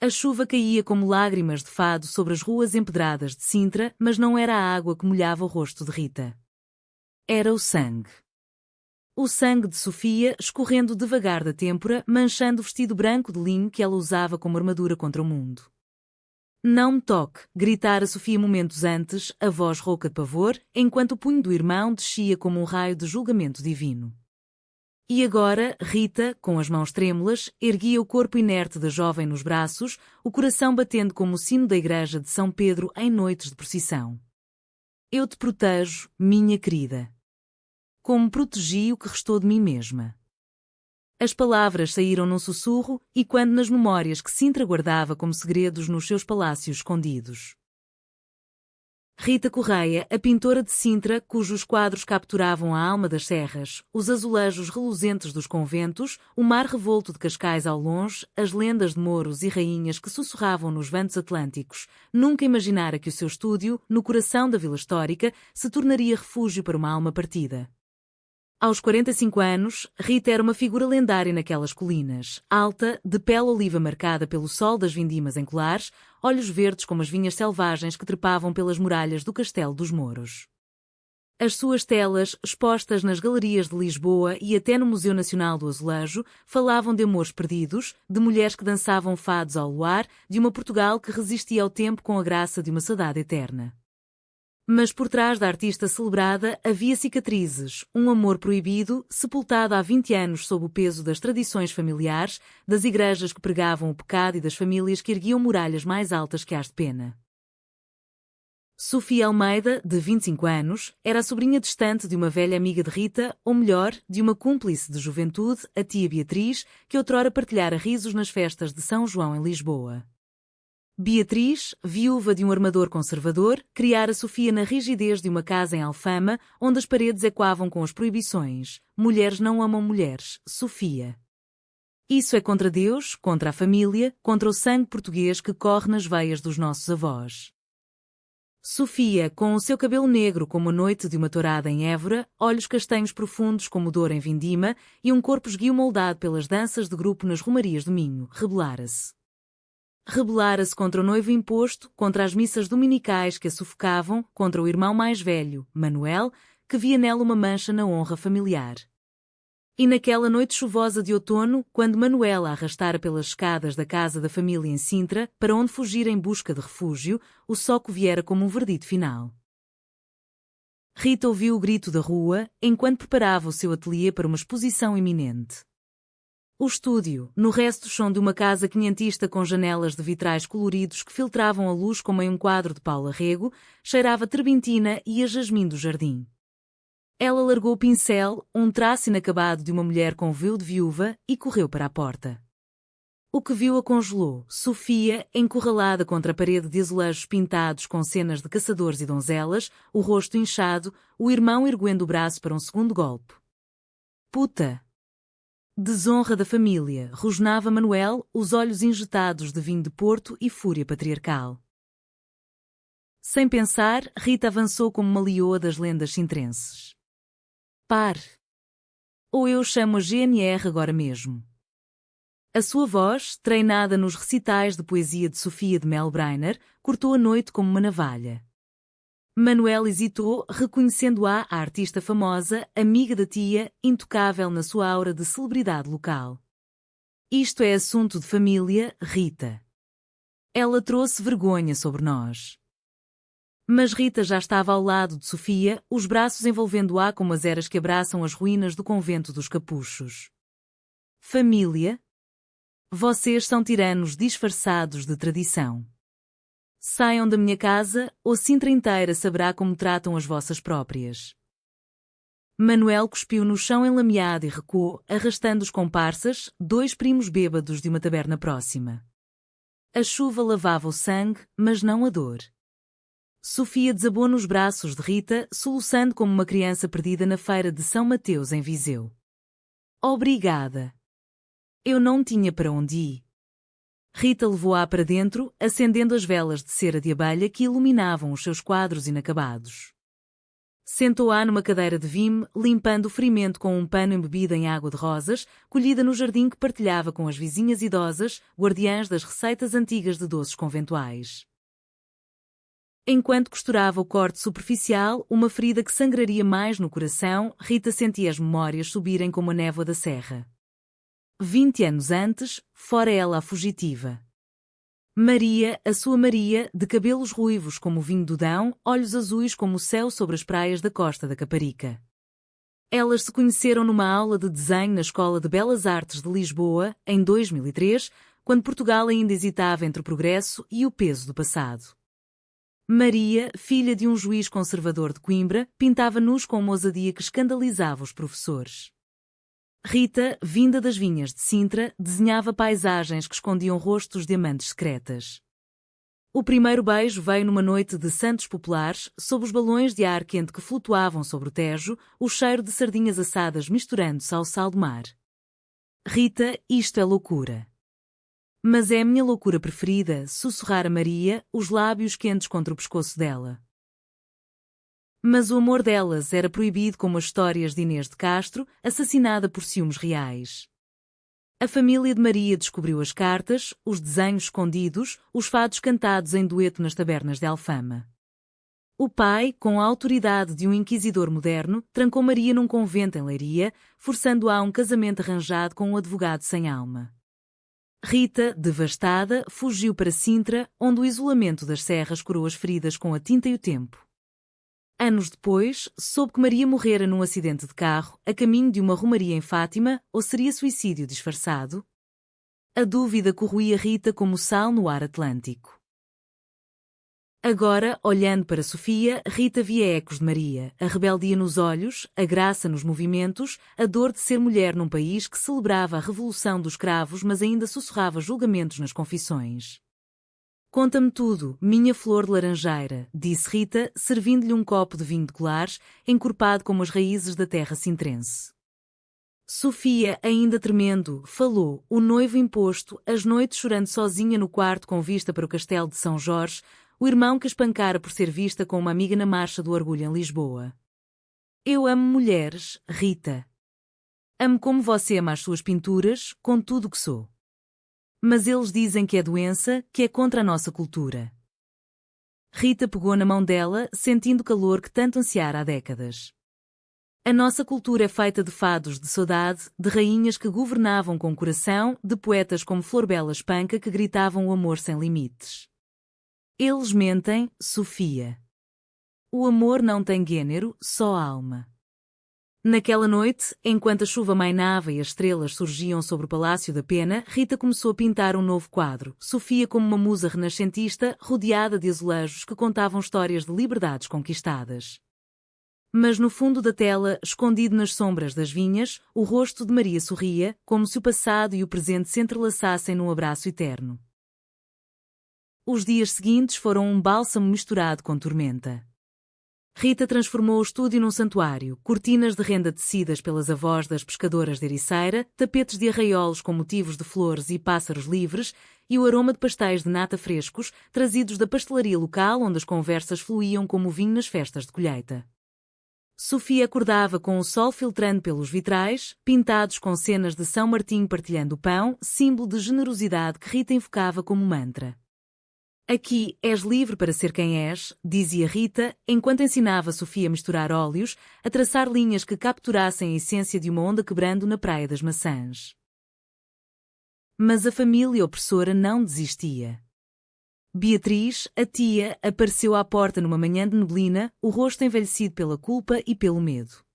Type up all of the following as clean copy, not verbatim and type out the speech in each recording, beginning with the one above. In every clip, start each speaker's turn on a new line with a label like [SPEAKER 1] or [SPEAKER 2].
[SPEAKER 1] A chuva caía como lágrimas de fado sobre as ruas empedradas de Sintra, mas não era a água que molhava o rosto de Rita. Era o sangue. O sangue de Sofia escorrendo devagar da têmpora, manchando o vestido branco de linho que ela usava como armadura contra o mundo. Não me toque, gritara Sofia momentos antes, a voz rouca de pavor, enquanto o punho do irmão descia como um raio de julgamento divino. E agora, Rita, com as mãos trêmulas, erguia o corpo inerte da jovem nos braços, o coração batendo como o sino da igreja de São Pedro em noites de procissão. Eu te protejo, minha querida. Como protegi o que restou de mim mesma. As palavras saíram num sussurro, e quando nas memórias que Sintra guardava como segredos nos seus palácios escondidos. Rita Correia, a pintora de Sintra, cujos quadros capturavam a alma das serras, os azulejos reluzentes dos conventos, o mar revolto de Cascais ao longe, as lendas de mouros e rainhas que sussurravam nos ventos atlânticos, nunca imaginara que o seu estúdio, no coração da Vila Histórica, se tornaria refúgio para uma alma partida. Aos 45 anos, Rita era uma figura lendária naquelas colinas, alta, de pele oliva marcada pelo sol das vindimas em colares, olhos verdes como as vinhas selvagens que trepavam pelas muralhas do Castelo dos Mouros. As suas telas, expostas nas galerias de Lisboa e até no Museu Nacional do Azulejo, falavam de amores perdidos, de mulheres que dançavam fados ao luar, de uma Portugal que resistia ao tempo com a graça de uma saudade eterna. Mas por trás da artista celebrada havia cicatrizes, um amor proibido, sepultado há 20 anos sob o peso das tradições familiares, das igrejas que pregavam o pecado e das famílias que erguiam muralhas mais altas que as de pena. Sofia Almeida, de 25 anos, era a sobrinha distante de uma velha amiga de Rita, ou melhor, de uma cúmplice de juventude, a tia Beatriz, que outrora partilhara risos nas festas de São João em Lisboa. Beatriz, viúva de um armador conservador, criara Sofia na rigidez de uma casa em Alfama, onde as paredes ecoavam com as proibições. Mulheres não amam mulheres, Sofia. Isso é contra Deus, contra a família, contra o sangue português que corre nas veias dos nossos avós. Sofia, com o seu cabelo negro como a noite de uma tourada em Évora, olhos castanhos profundos como o Douro em Vindima e um corpo esguio moldado pelas danças de grupo nas romarias do Minho, rebelara-se. Rebelara-se contra o noivo imposto, contra as missas dominicais que a sufocavam, contra o irmão mais velho, Manuel, que via nela uma mancha na honra familiar. E naquela noite chuvosa de outono, quando Manuel a arrastara pelas escadas da casa da família em Sintra, para onde fugir em busca de refúgio, o soco viera como um verdito final. Rita ouviu o grito da rua, enquanto preparava o seu ateliê para uma exposição iminente. O estúdio, no resto do chão de uma casa quinhentista com janelas de vitrais coloridos que filtravam a luz como em um quadro de Paula Rego, cheirava terbentina e a jasmim do jardim. Ela largou o pincel, um traço inacabado de uma mulher com véu de viúva, e correu para a porta. O que viu a congelou, Sofia, encurralada contra a parede de azulejos pintados com cenas de caçadores e donzelas, o rosto inchado, o irmão erguendo o braço para um segundo golpe. Puta! Desonra da família, rosnava Manuel, os olhos injetados de vinho de Porto e fúria patriarcal. Sem pensar, Rita avançou como uma leoa das lendas sintrenses. Pare! Ou eu chamo a GNR agora mesmo. A sua voz, treinada nos recitais de poesia de Sofia de Melbreiner, cortou a noite como uma navalha. Manuel hesitou, reconhecendo-a a artista famosa, amiga da tia, intocável na sua aura de celebridade local. Isto é assunto de família, Rita. Ela trouxe vergonha sobre nós. Mas Rita já estava ao lado de Sofia, os braços envolvendo-a como as eras que abraçam as ruínas do convento dos Capuchos. Família? Vocês são tiranos disfarçados de tradição. Saiam da minha casa, ou Sintra inteira saberá como tratam as vossas próprias. Manuel cuspiu no chão enlameado e recuou, arrastando os comparsas, 2 primos bêbados de uma taberna próxima. A chuva lavava o sangue, mas não a dor. Sofia desabou nos braços de Rita, soluçando como uma criança perdida na feira de São Mateus em Viseu. Obrigada. Eu não tinha para onde ir. Rita levou-a para dentro, acendendo as velas de cera de abelha que iluminavam os seus quadros inacabados. Sentou-a numa cadeira de vime, limpando o ferimento com um pano embebido em água de rosas, colhida no jardim que partilhava com as vizinhas idosas, guardiãs das receitas antigas de doces conventuais. Enquanto costurava o corte superficial, uma ferida que sangraria mais no coração, Rita sentia as memórias subirem como a névoa da serra. 20 anos antes, fora ela a fugitiva. Maria, a sua Maria, de cabelos ruivos como o vinho do Dão, olhos azuis como o céu sobre as praias da costa da Caparica. Elas se conheceram numa aula de desenho na Escola de Belas Artes de Lisboa, em 2003, quando Portugal ainda hesitava entre o progresso e o peso do passado. Maria, filha de um juiz conservador de Coimbra, pintava nus com uma ousadia que escandalizava os professores. Rita, vinda das vinhas de Sintra, desenhava paisagens que escondiam rostos de amantes secretas. O primeiro beijo veio numa noite de santos populares, sob os balões de ar quente que flutuavam sobre o Tejo, o cheiro de sardinhas assadas misturando-se ao sal do mar. Rita, isto é loucura. Mas é a minha loucura preferida, sussurrara Maria, os lábios quentes contra o pescoço dela. Mas o amor delas era proibido como as histórias de Inês de Castro, assassinada por ciúmes reais. A família de Maria descobriu as cartas, os desenhos escondidos, os fados cantados em dueto nas tabernas de Alfama. O pai, com a autoridade de um inquisidor moderno, trancou Maria num convento em Leiria, forçando-a a um casamento arranjado com um advogado sem alma. Rita, devastada, fugiu para Sintra, onde o isolamento das serras curou as feridas com a tinta e o tempo. Anos depois, soube que Maria morrera num acidente de carro, a caminho de uma romaria em Fátima, ou seria suicídio disfarçado? A dúvida corroía Rita como sal no ar Atlântico. Agora, olhando para Sofia, Rita via ecos de Maria, a rebeldia nos olhos, a graça nos movimentos, a dor de ser mulher num país que celebrava a revolução dos escravos mas ainda sussurrava julgamentos nas confissões. Conta-me tudo, minha flor de laranjeira, disse Rita, servindo-lhe um copo de vinho de colares, encorpado como as raízes da terra sintrense. Sofia, ainda tremendo, falou, o noivo imposto, as noites chorando sozinha no quarto com vista para o castelo de São Jorge, o irmão que espancara por ser vista com uma amiga na Marcha do Orgulho em Lisboa. Eu amo mulheres, Rita. Amo como você ama as suas pinturas, com tudo o que sou. Mas eles dizem que é doença, que é contra a nossa cultura. Rita pegou na mão dela, sentindo o calor que tanto ansiara há décadas. A nossa cultura é feita de fados de saudade, de rainhas que governavam com coração, de poetas como Florbela Espanca que gritavam o amor sem limites. Eles mentem, Sofia. O amor não tem gênero, só alma. Naquela noite, enquanto a chuva mainava e as estrelas surgiam sobre o Palácio da Pena, Rita começou a pintar um novo quadro, Sofia como uma musa renascentista, rodeada de azulejos que contavam histórias de liberdades conquistadas. Mas no fundo da tela, escondido nas sombras das vinhas, o rosto de Maria sorria, como se o passado e o presente se entrelaçassem num abraço eterno. Os dias seguintes foram um bálsamo misturado com tormenta. Rita transformou o estúdio num santuário, cortinas de renda tecidas pelas avós das pescadoras de Ericeira, tapetes de arraiolos com motivos de flores e pássaros livres, e o aroma de pastéis de nata frescos, trazidos da pastelaria local onde as conversas fluíam como vinho nas festas de colheita. Sofia acordava com o sol filtrando pelos vitrais, pintados com cenas de São Martinho partilhando o pão, símbolo de generosidade que Rita invocava como mantra. Aqui, és livre para ser quem és, dizia Rita, enquanto ensinava Sofia a misturar óleos, a traçar linhas que capturassem a essência de uma onda quebrando na Praia das Maçãs. Mas a família opressora não desistia. Beatriz, a tia, apareceu à porta numa manhã de neblina, o rosto envelhecido pela culpa e pelo medo.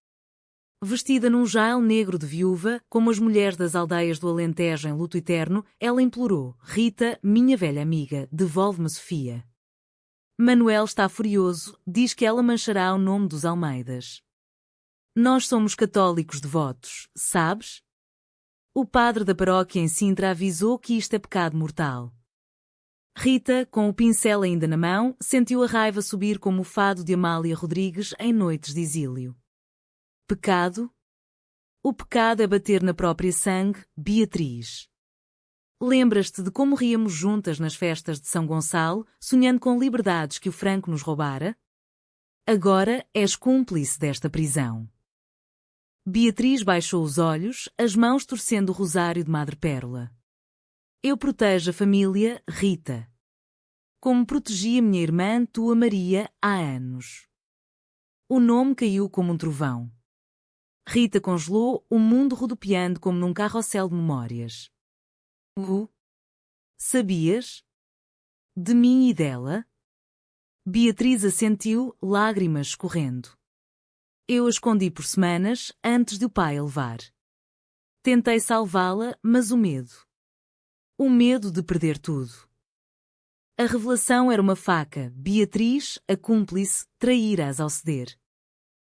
[SPEAKER 1] Vestida num jael negro de viúva, como as mulheres das aldeias do Alentejo em luto eterno, ela implorou, Rita, minha velha amiga, devolve-me Sofia. Manuel está furioso, diz que ela manchará o nome dos Almeidas. Nós somos católicos devotos, sabes? O padre da paróquia em Sintra avisou que isto é pecado mortal. Rita, com o pincel ainda na mão, sentiu a raiva subir como o fado de Amália Rodrigues em noites de exílio. Pecado? O pecado é bater na própria sangue, Beatriz. Lembras-te de como ríamos juntas nas festas de São Gonçalo, sonhando com liberdades que o Franco nos roubara? Agora és cúmplice desta prisão. Beatriz baixou os olhos, as mãos torcendo o rosário de madrepérola. Eu protejo a família, Rita. Como protegi a minha irmã, tua Maria, há anos. O nome caiu como um trovão. Rita congelou, o mundo rodopiando como num carrossel de memórias. Sabias? De mim e dela? Beatriz assentiu, lágrimas escorrendo. Eu a escondi por semanas, antes de o pai a levar. Tentei salvá-la, mas o medo. O medo de perder tudo. A revelação era uma faca, Beatriz, a cúmplice, traíra-as ao ceder.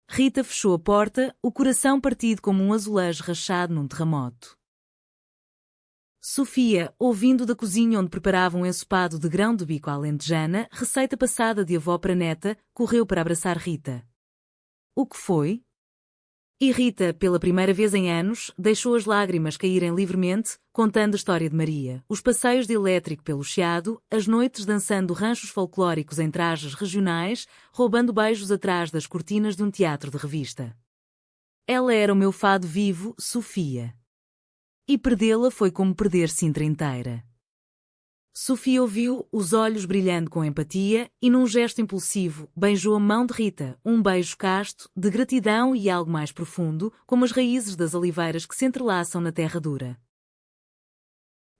[SPEAKER 1] Rita fechou a porta, o coração partido como um azulejo rachado num terremoto. Sofia, ouvindo da cozinha onde preparavam um ensopado de grão de bico à alentejana, receita passada de avó para neta, correu para abraçar Rita. O que foi? E Rita, pela primeira vez em anos, deixou as lágrimas caírem livremente, contando a história de Maria, os passeios de elétrico pelo Chiado, as noites dançando ranchos folclóricos em trajes regionais, roubando beijos atrás das cortinas de um teatro de revista. Ela era o meu fado vivo, Sofia. E perdê-la foi como perder Sintra inteira. Sofia ouviu, os olhos brilhando com empatia, e num gesto impulsivo, beijou a mão de Rita, um beijo casto, de gratidão e algo mais profundo, como as raízes das oliveiras que se entrelaçam na terra dura.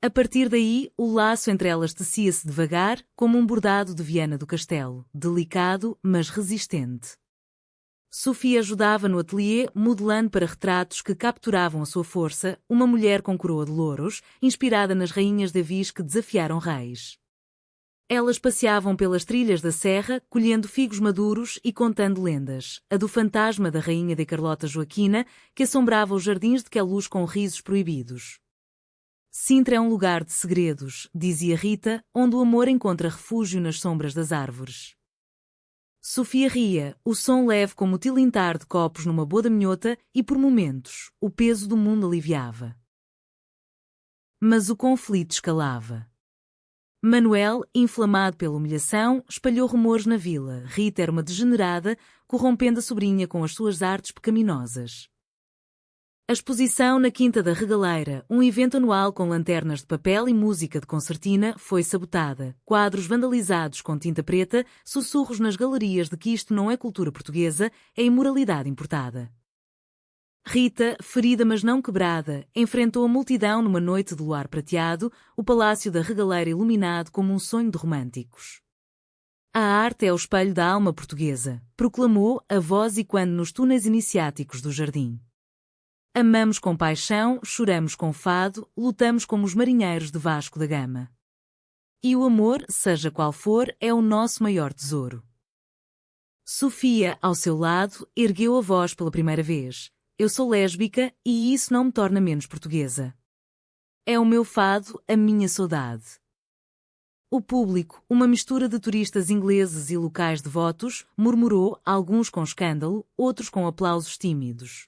[SPEAKER 1] A partir daí, o laço entre elas tecia-se devagar, como um bordado de Viana do Castelo, delicado, mas resistente. Sofia ajudava no ateliê, modelando para retratos que capturavam a sua força, uma mulher com coroa de louros, inspirada nas rainhas Davis que desafiaram reis. Elas passeavam pelas trilhas da serra, colhendo figos maduros e contando lendas, a do fantasma da rainha de Carlota Joaquina, que assombrava os jardins de Queluz com risos proibidos. Sintra é um lugar de segredos, dizia Rita, onde o amor encontra refúgio nas sombras das árvores. Sofia ria, o som leve como o tilintar de copos numa boda minhota e, por momentos, o peso do mundo aliviava. Mas o conflito escalava. Manuel, inflamado pela humilhação, espalhou rumores na vila. Rita era uma degenerada, corrompendo a sobrinha com as suas artes pecaminosas. A exposição na Quinta da Regaleira, um evento anual com lanternas de papel e música de concertina, foi sabotada. Quadros vandalizados com tinta preta, sussurros nas galerias de que isto não é cultura portuguesa, é imoralidade importada. Rita, ferida mas não quebrada, enfrentou a multidão numa noite de luar prateado, o Palácio da Regaleira iluminado como um sonho de românticos. A arte é o espelho da alma portuguesa, proclamou a voz e quando nos túneis iniciáticos do jardim. Amamos com paixão, choramos com fado, lutamos como os marinheiros de Vasco da Gama. E o amor, seja qual for, é o nosso maior tesouro. Sofia, ao seu lado, ergueu a voz pela primeira vez. Eu sou lésbica e isso não me torna menos portuguesa. É o meu fado, a minha saudade. O público, uma mistura de turistas ingleses e locais devotos, murmurou, alguns com escândalo, outros com aplausos tímidos.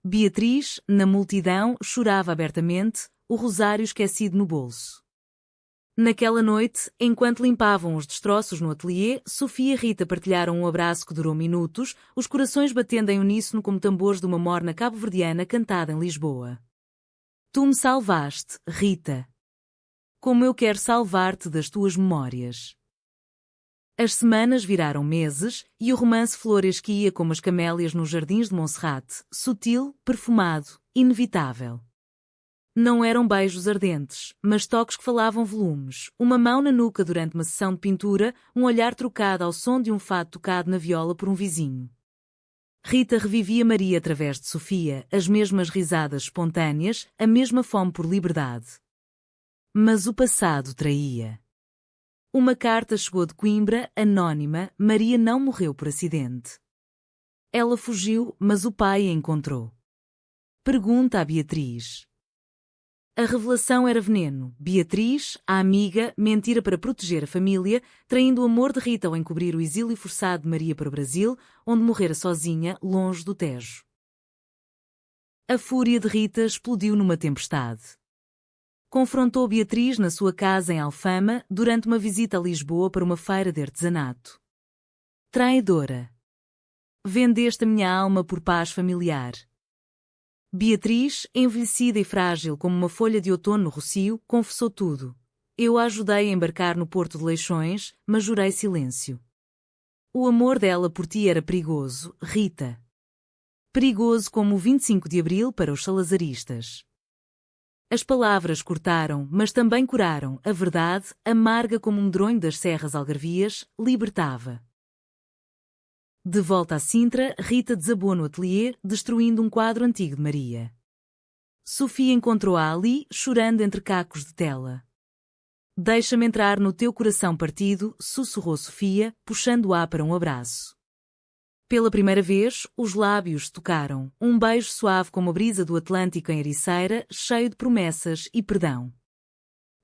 [SPEAKER 1] Beatriz, na multidão, chorava abertamente, o rosário esquecido no bolso. Naquela noite, enquanto limpavam os destroços no ateliê, Sofia e Rita partilharam um abraço que durou minutos, os corações batendo em uníssono como tambores de uma morna cabo-verdiana cantada em Lisboa. Tu me salvaste, Rita. Como eu quero salvar-te das tuas memórias. As semanas viraram meses, e o romance florescia como as camélias nos jardins de Monserrate, sutil, perfumado, inevitável. Não eram beijos ardentes, mas toques que falavam volumes, uma mão na nuca durante uma sessão de pintura, um olhar trocado ao som de um fado tocado na viola por um vizinho. Rita revivia Maria através de Sofia, as mesmas risadas espontâneas, a mesma fome por liberdade. Mas o passado traía. Uma carta chegou de Coimbra, anônima, Maria não morreu por acidente. Ela fugiu, mas o pai a encontrou. Pergunta a Beatriz. A revelação era veneno. Beatriz, a amiga, mentira para proteger a família, traindo o amor de Rita ao encobrir o exílio forçado de Maria para o Brasil, onde morrera sozinha, longe do Tejo. A fúria de Rita explodiu numa tempestade. Confrontou Beatriz na sua casa em Alfama durante uma visita a Lisboa para uma feira de artesanato. Traidora. Vendeste a minha alma por paz familiar. Beatriz, envelhecida e frágil como uma folha de outono no rocio, confessou tudo. Eu a ajudei a embarcar no porto de Leixões, mas jurei silêncio. O amor dela por ti era perigoso, Rita. Perigoso como o 25 de Abril para os salazaristas. As palavras cortaram, mas também curaram. A verdade, amarga como um medronho das serras algarvias, libertava. De volta a Sintra, Rita desabou no ateliê, destruindo um quadro antigo de Maria. Sofia encontrou-a ali, chorando entre cacos de tela. Deixa-me entrar no teu coração partido, sussurrou Sofia, puxando-a para um abraço. Pela primeira vez, os lábios se tocaram, um beijo suave como a brisa do Atlântico em Ericeira, cheio de promessas e perdão.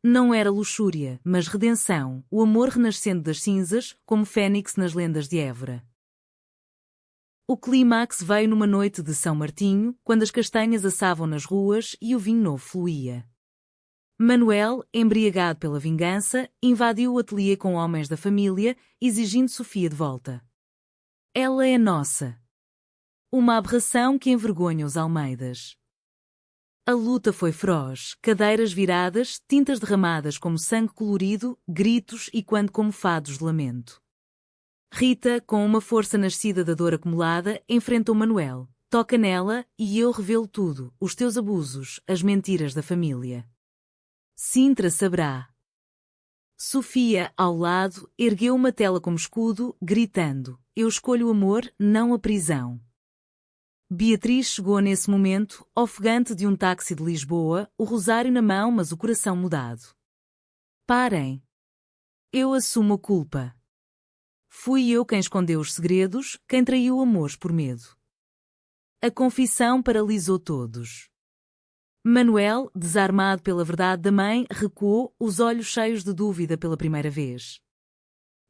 [SPEAKER 1] Não era luxúria, mas redenção, o amor renascendo das cinzas, como fênix nas lendas de Évora. O clímax veio numa noite de São Martinho, quando as castanhas assavam nas ruas e o vinho novo fluía. Manuel, embriagado pela vingança, invadiu o ateliê com homens da família, exigindo Sofia de volta. Ela é nossa. Uma aberração que envergonha os Almeidas. A luta foi feroz, cadeiras viradas, tintas derramadas como sangue colorido, gritos e quando como fados de lamento. Rita, com uma força nascida da dor acumulada, enfrentou Manuel. Toca nela e eu revelo tudo, os teus abusos, as mentiras da família. Sintra saberá. Sofia, ao lado, ergueu uma tela como escudo, gritando: eu escolho o amor, não a prisão. Beatriz chegou nesse momento, ofegante de um táxi de Lisboa, o rosário na mão mas o coração mudado. Parem. Eu assumo a culpa. Fui eu quem escondeu os segredos, quem traiu amores por medo. A confissão paralisou todos. Manuel, desarmado pela verdade da mãe, recuou, os olhos cheios de dúvida pela primeira vez.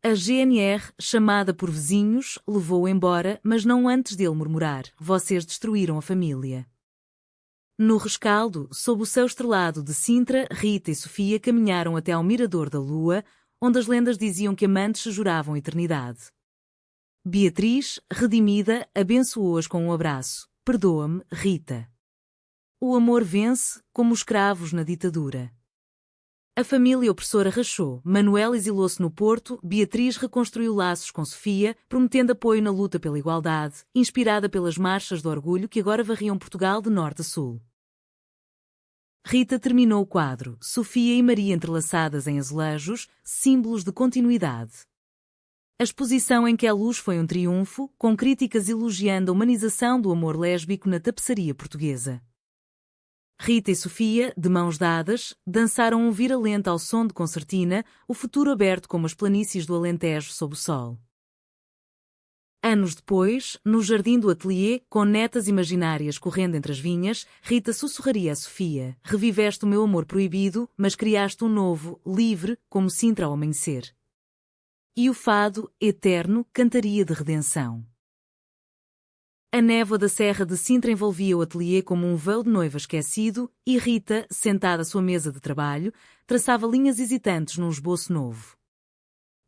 [SPEAKER 1] A GNR, chamada por vizinhos, levou-o embora, mas não antes dele murmurar: vocês destruíram a família. No rescaldo, sob o céu estrelado de Sintra, Rita e Sofia caminharam até ao Mirador da Lua, onde as lendas diziam que amantes se juravam eternidade. Beatriz, redimida, abençoou-as com um abraço. Perdoa-me, Rita. O amor vence, como os escravos na ditadura. A família opressora rachou, Manuel exilou-se no Porto, Beatriz reconstruiu laços com Sofia, prometendo apoio na luta pela igualdade, inspirada pelas marchas do orgulho que agora varriam Portugal de norte a sul. Rita terminou o quadro, Sofia e Maria entrelaçadas em azulejos, símbolos de continuidade. A exposição em que a luz foi um triunfo, com críticas elogiando a humanização do amor lésbico na tapeçaria portuguesa. Rita e Sofia, de mãos dadas, dançaram um vira-lenta ao som de concertina, o futuro aberto como as planícies do Alentejo sob o sol. Anos depois, no jardim do ateliê, com netas imaginárias correndo entre as vinhas, Rita sussurraria a Sofia: reviveste o meu amor proibido, mas criaste um novo, livre, como Sintra ao amanhecer. E o fado, eterno, cantaria de redenção. A névoa da Serra de Sintra envolvia o ateliê como um véu de noiva esquecido, e Rita, sentada à sua mesa de trabalho, traçava linhas hesitantes num esboço novo.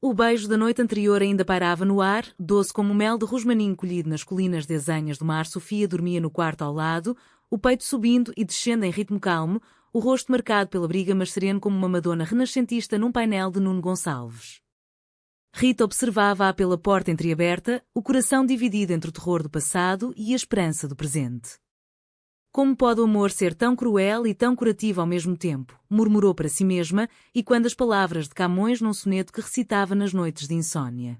[SPEAKER 1] O beijo da noite anterior ainda pairava no ar, doce como mel de rosmaninho colhido nas colinas desenhas do mar. Sofia dormia no quarto ao lado, o peito subindo e descendo em ritmo calmo, o rosto marcado pela briga mas sereno como uma Madonna renascentista num painel de Nuno Gonçalves. Rita observava-a pela porta entreaberta, o coração dividido entre o terror do passado e a esperança do presente. Como pode o amor ser tão cruel e tão curativo ao mesmo tempo? Murmurou para si mesma, e quando as palavras de Camões num soneto que recitava nas noites de insônia.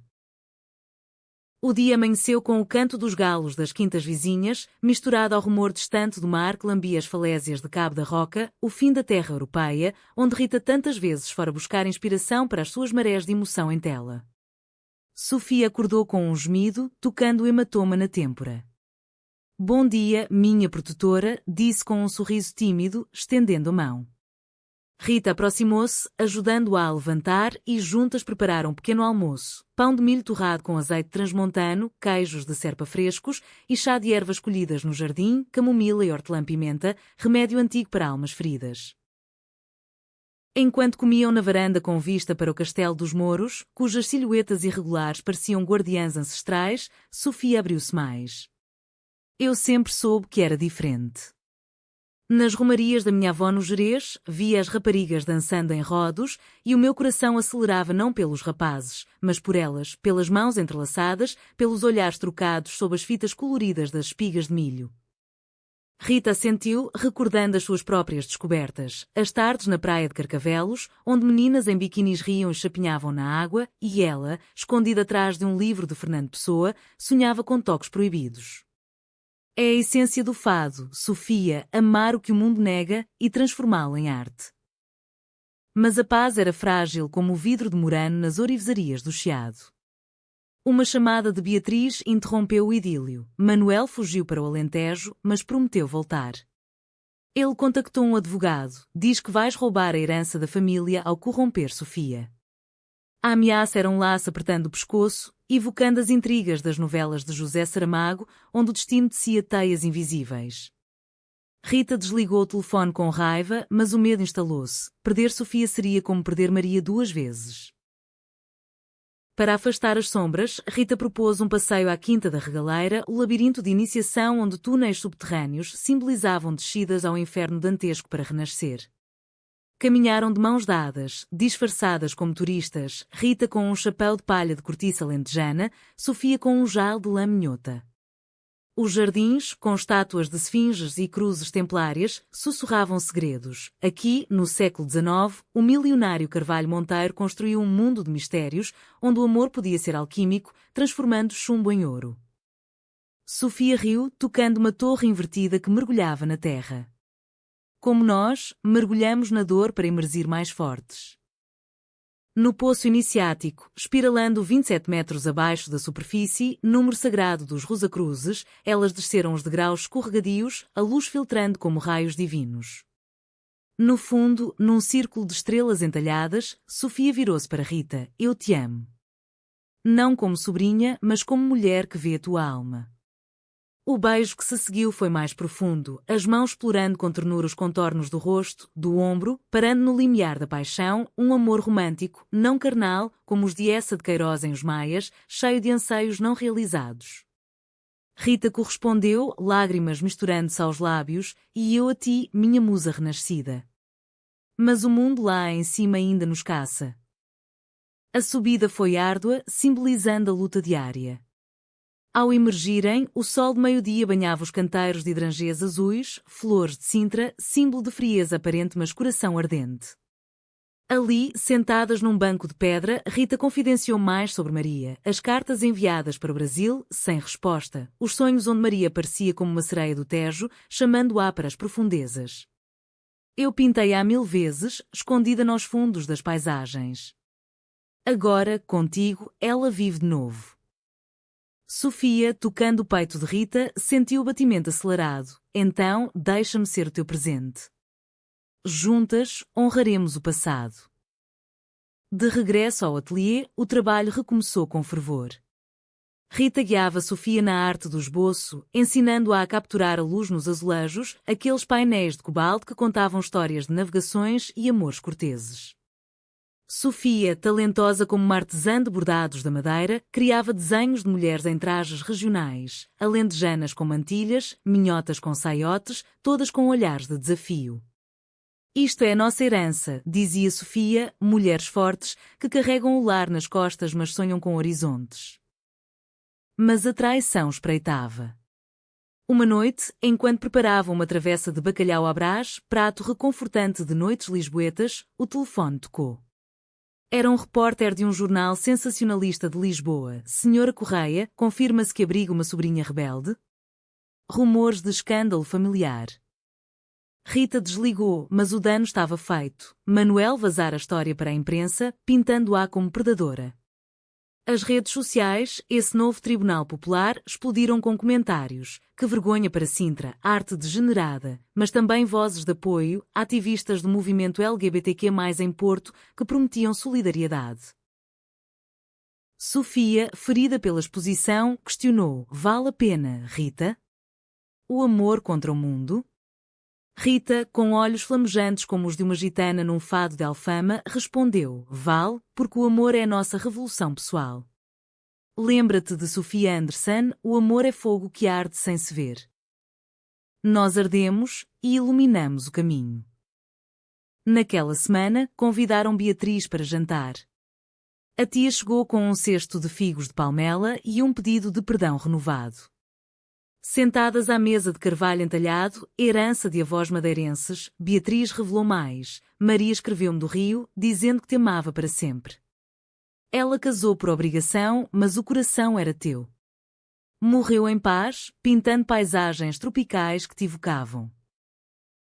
[SPEAKER 1] O dia amanheceu com o canto dos galos das quintas vizinhas, misturado ao rumor distante do mar que lambia as falésias de Cabo da Roca, o fim da terra europeia, onde Rita tantas vezes fora buscar inspiração para as suas marés de emoção em tela. Sofia acordou com um gemido, tocando o hematoma na têmpora. Bom dia, minha protetora, disse com um sorriso tímido, estendendo a mão. Rita aproximou-se, ajudando-a a levantar e juntas prepararam um pequeno almoço, pão de milho torrado com azeite transmontano, queijos de serpa frescos e chá de ervas colhidas no jardim, camomila e hortelã-pimenta, remédio antigo para almas feridas. Enquanto comiam na varanda com vista para o Castelo dos Mouros, cujas silhuetas irregulares pareciam guardiãs ancestrais, Sofia abriu-se mais. Eu sempre soube que era diferente. Nas romarias da minha avó no Gerês, via as raparigas dançando em rodos e o meu coração acelerava não pelos rapazes, mas por elas, pelas mãos entrelaçadas, pelos olhares trocados sob as fitas coloridas das espigas de milho. Rita assentiu, recordando as suas próprias descobertas, as tardes na praia de Carcavelos, onde meninas em biquinis riam e chapinhavam na água, e ela, escondida atrás de um livro de Fernando Pessoa, sonhava com toques proibidos. É a essência do fado, Sofia, amar o que o mundo nega e transformá-lo em arte. Mas a paz era frágil como o vidro de Murano nas orivesarias do Chiado. Uma chamada de Beatriz interrompeu o idílio. Manuel fugiu para o Alentejo, mas prometeu voltar. Ele contactou um advogado, diz que vais roubar a herança da família ao corromper Sofia. A ameaça era um laço apertando o pescoço, evocando as intrigas das novelas de José Saramago, onde o destino tecia teias invisíveis. Rita desligou o telefone com raiva, mas o medo instalou-se. Perder Sofia seria como perder Maria 2 vezes. Para afastar as sombras, Rita propôs um passeio à Quinta da Regaleira, o labirinto de iniciação onde túneis subterrâneos simbolizavam descidas ao inferno dantesco para renascer. Caminharam de mãos dadas, disfarçadas como turistas, Rita com um chapéu de palha de cortiça alentejana, Sofia com um jale de lã minhota. Os jardins, com estátuas de esfinges e cruzes templárias, sussurravam segredos. Aqui, no século XIX, o milionário Carvalho Monteiro construiu um mundo de mistérios, onde o amor podia ser alquímico, transformando chumbo em ouro. Sofia riu, tocando uma torre invertida que mergulhava na terra. Como nós, mergulhamos na dor para emergir mais fortes. No poço iniciático, espiralando 27 metros abaixo da superfície, número sagrado dos Rosacruzes, elas desceram os degraus escorregadios, a luz filtrando como raios divinos. No fundo, num círculo de estrelas entalhadas, Sofia virou-se para Rita. Eu te amo. Não como sobrinha, mas como mulher que vê a tua alma. O beijo que se seguiu foi mais profundo, as mãos explorando com ternura os contornos do rosto, do ombro, parando no limiar da paixão, um amor romântico, não carnal, como os de Essa de Queiroz em Os Maias, cheio de anseios não realizados. Rita correspondeu, lágrimas misturando-se aos lábios, e eu a ti, minha musa renascida. Mas o mundo lá em cima ainda nos caça. A subida foi árdua, simbolizando a luta diária. Ao emergirem, o sol de meio-dia banhava os canteiros de hidrangês azuis, flores de Sintra, símbolo de frieza aparente mas coração ardente. Ali, sentadas num banco de pedra, Rita confidenciou mais sobre Maria, as cartas enviadas para o Brasil, sem resposta, os sonhos onde Maria parecia como uma sereia do Tejo, chamando-a para as profundezas. Eu pintei-a 1000 vezes, escondida nos fundos das paisagens. Agora, contigo, ela vive de novo. Sofia, tocando o peito de Rita, sentiu o batimento acelerado. Então, deixa-me ser o teu presente. Juntas, honraremos o passado. De regresso ao ateliê, o trabalho recomeçou com fervor. Rita guiava Sofia na arte do esboço, ensinando-a a capturar a luz nos azulejos, aqueles painéis de cobalto que contavam histórias de navegações e amores corteses. Sofia, talentosa como uma artesã de bordados da Madeira, criava desenhos de mulheres em trajes regionais, alentejanas com mantilhas, minhotas com saiotes, todas com olhares de desafio. Isto é a nossa herança, dizia Sofia, mulheres fortes, que carregam o lar nas costas mas sonham com horizontes. Mas a traição espreitava. Uma noite, enquanto preparavam uma travessa de bacalhau à Brás, prato reconfortante de noites lisboetas, o telefone tocou. Era um repórter de um jornal sensacionalista de Lisboa. Senhora Correia, confirma-se que abriga uma sobrinha rebelde? Rumores de escândalo familiar. Rita desligou, mas o dano estava feito. Manuel vazara a história para a imprensa, pintando-a como predadora. As redes sociais, esse novo tribunal popular, explodiram com comentários. Que vergonha para Sintra, arte degenerada, mas também vozes de apoio, ativistas do movimento LGBTQ+, em Porto, que prometiam solidariedade. Sofia, ferida pela exposição, questionou: vale a pena, Rita? O amor contra o mundo? Rita, com olhos flamejantes como os de uma gitana num fado de Alfama, respondeu: Val, porque o amor é a nossa revolução pessoal. Lembra-te de Sofia Anderson, o amor é fogo que arde sem se ver. Nós ardemos e iluminamos o caminho. Naquela semana, convidaram Beatriz para jantar. A tia chegou com um cesto de figos de palmela e um pedido de perdão renovado. Sentadas à mesa de carvalho entalhado, herança de avós madeirenses, Beatriz revelou mais. Maria escreveu-me do Rio, dizendo que te amava para sempre. Ela casou por obrigação, mas o coração era teu. Morreu em paz, pintando paisagens tropicais que te evocavam.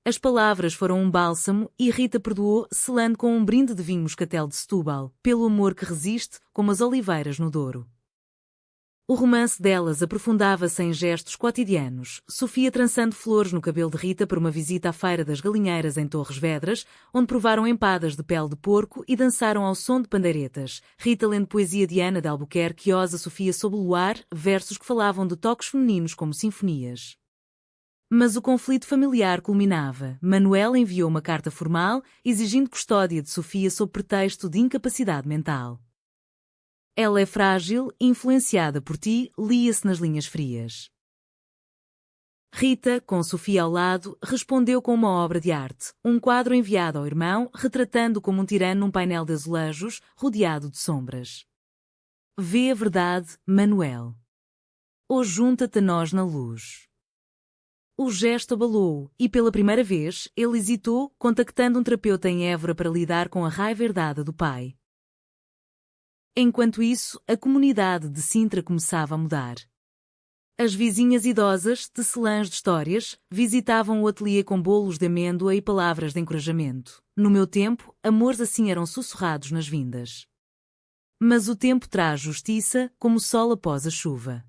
[SPEAKER 1] As palavras foram um bálsamo e Rita perdoou, selando com um brinde de vinho moscatel de Setúbal, pelo amor que resiste, como as oliveiras no Douro. O romance delas aprofundava-se em gestos cotidianos, Sofia trançando flores no cabelo de Rita por uma visita à Feira das Galinheiras em Torres Vedras, onde provaram empadas de pele de porco e dançaram ao som de pandeiretas, Rita lendo poesia de Ana de Albuquerque e Osa Sofia sob o luar, versos que falavam de toques femininos como sinfonias. Mas o conflito familiar culminava. Manuel enviou uma carta formal, exigindo custódia de Sofia sob pretexto de incapacidade mental. Ela é frágil, influenciada por ti, lia-se nas linhas frias. Rita, com Sofia ao lado, respondeu com uma obra de arte, um quadro enviado ao irmão, retratando como um tirano num painel de azulejos, rodeado de sombras. Vê a verdade, Manuel. Ou junta-te a nós na luz. O gesto abalou-o, e pela primeira vez, ele hesitou, contactando um terapeuta em Évora para lidar com a raiva herdada do pai. Enquanto isso, a comunidade de Sintra começava a mudar. As vizinhas idosas, tecelãs de histórias, visitavam o ateliê com bolos de amêndoa e palavras de encorajamento. No meu tempo, amores assim eram sussurrados nas vindas. Mas o tempo traz justiça, como o sol após a chuva.